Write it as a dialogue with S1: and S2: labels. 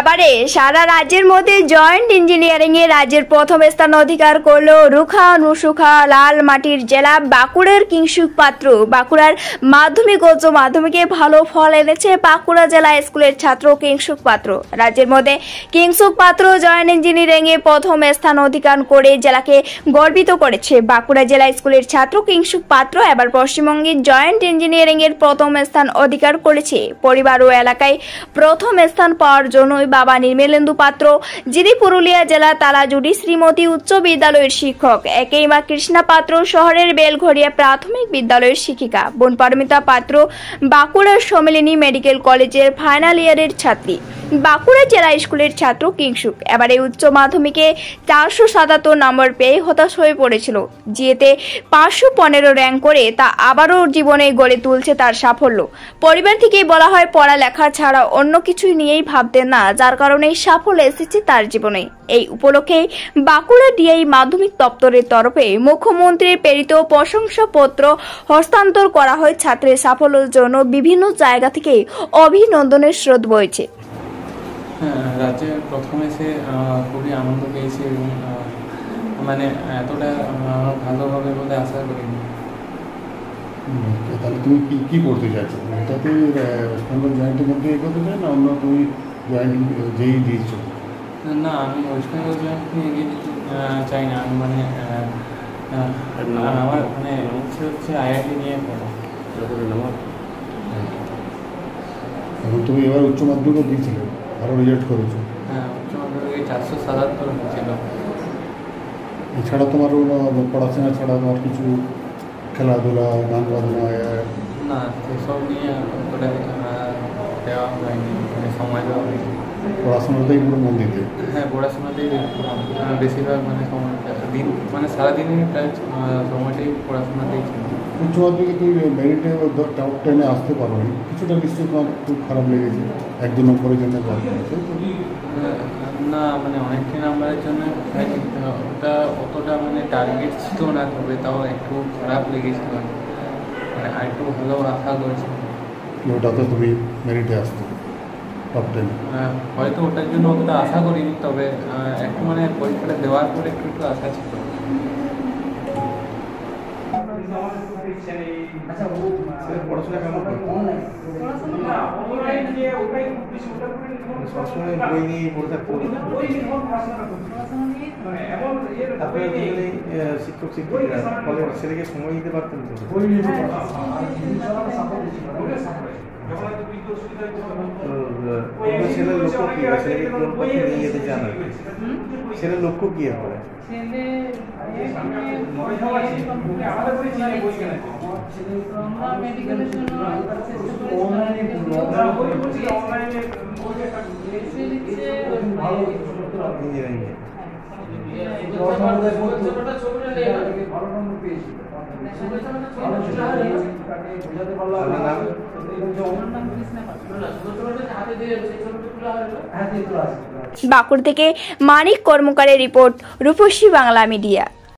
S1: এবারে সারা রাজ্যের মধ্যে জয়েন্ট ইঞ্জিনিয়ারিং এ রাজ্যের প্রথম স্থান অধিকার করল রুখা নুসুখা লালমাটির জেলা বাঁকুড়ার কিংসুক পাত্র। বাঁকুড়ার মাধ্যমিক ও উচ্চ মাধ্যমিকে ভালো ফল এনেছে বাঁকুড়া জেলা স্কুলের ছাত্র কিংসুক পাত্র। রাজ্যের মধ্যে কিংসুক পাত্র জয়েন্ট ইঞ্জিনিয়ারিং এ প্রথম স্থান অধিকার করে জেলাকে গর্বিত করেছে। বাঁকুড়া জেলা স্কুলের ছাত্র কিংসুক পাত্র এবার পশ্চিমবঙ্গের জয়েন্ট ইঞ্জিনিয়ারিং এর প্রথম স্থান অধিকার করেছে। পরিবার ও এলাকায় প্রথম স্থান পাওয়ার জন্যই বাবা নির্মলেন্দু পাত্র, যিনি পুরুলিয়া জেলা তালাজুড়ি শ্রীমতী উচ্চ বিদ্যালয়ের শিক্ষক, একই মা কৃষ্ণা পাত্র শহরের বেলঘরিয়া প্রাথমিক বিদ্যালয়ের শিক্ষিকা, বোন পারমিতা পাত্র বাঁকুড়ার সম্মিলনী মেডিকেল কলেজের ফাইনাল ইয়ারের ছাত্রী। বাঁকুড়া জেলা স্কুলের ছাত্র কিংসুক এবারে উচ্চ মাধ্যমিকে 477 নম্বর পেয়ে হতাশ হয়ে পড়েছিল। জিএতে 515 র্যাঙ্ক করে তা আবারও জীবনে গড়ে তুলছে তার সাফল্য। পরিবার থেকেই বলা হয় পড়ালেখা ছাড়া অন্য কিছু নিয়েই ভাবতেন না, যার কারণে সাফল্য এসেছে তার জীবনে। এই উপলক্ষে বাঁকুড়া ডিআই মাধ্যমিক দপ্তরের তরফে মুখ্যমন্ত্রীর প্রেরিত প্রশংসাপত্র হস্তান্তর করা হয়। ছাত্রের সাফল্যের জন্য বিভিন্ন জায়গা থেকে অভিনন্দনের স্রোত বইছে।
S2: রাজ্যে প্রথম এসে খুবই আনন্দ পেয়েছি এবং মানে এতটা ভালো হবে বলে আশা করিনি।
S3: তাহলে তুমি কি করতে চাইছো? এটাতে ওয়েস্ট বেঙ্গল জয়েন্টের মধ্যে এগোতে চাই না অন্য তুমি জয়েন্ট যেই দিয়েছো?
S2: না, আমি ওয়েস্ট বেঙ্গল জয়েন্ট নিয়ে এগিয়ে দিতে চাই না। আমি মানে আমার মানে ইচ্ছে হচ্ছে আইআইটি নিয়ে পড়া।
S3: এখন তুমি এবার উচ্চ মাধ্যমিকও দিয়েছিলে, ভালো রেজাল্ট করেছো।
S2: হ্যাঁ, উচ্চ মাধ্যমিকে 477 হয়েছিল।
S3: এছাড়া তোমার পড়াশোনা ছাড়া তোমার কিছু খেলাধুলা গান বাজনা?
S2: না, সেসব নিয়ে অতটা দেওয়া হয়নি, মানে সময় দেওয়া হয়নি।
S3: পড়াশোনাতেই পুরো মন দিতে?
S2: হ্যাঁ, পড়াশোনাতেই বেশিরভাগ মানে সময়টা দিন মানে সারাদিনই প্রায় সময়টাই পড়াশোনাতেই ছিল।
S3: উচ্চ মাধ্যমিকে তুমি মেরিটে টপ 10-এ আসতে পারো, কিছুটা নিশ্চয়ই তোমার খুব খারাপ লেগেছে 1-2 নম্বরের জন্য?
S2: না, মানে অনেকটি নাম্বারের জন্য ওটা অতটা মানে টার্গেট ছিল না, তবে তাও একটু খারাপ লেগেছিল। মানে আরেকটু ভালো আশা করেছিলাম।
S3: ওটাতে তুমি মেরিটে আসতে টপ 10?
S2: হয়তো ওটার জন্য অতটা আশা করিনি, তবে একটু মানে পরীক্ষাটা দেওয়ার পরে একটু আশা ছিল।
S4: পড়াশোনা কেমন সবসময় বই নিয়ে পড়ে থাকতে তারপরে শিক্ষক শিক্ষিকা ফলে ছেলেকে সময় দিতে পারতেন তো? ছেলের লক্ষ্য কি? ছেলেকে কোন পথে নিয়ে যেতে চান? ছেলের লক্ষ্য কি হবে?
S1: বাঁকুড়া থেকে মানিক কর্মকারের রিপোর্ট, রূপসী বাংলা মিডিয়া।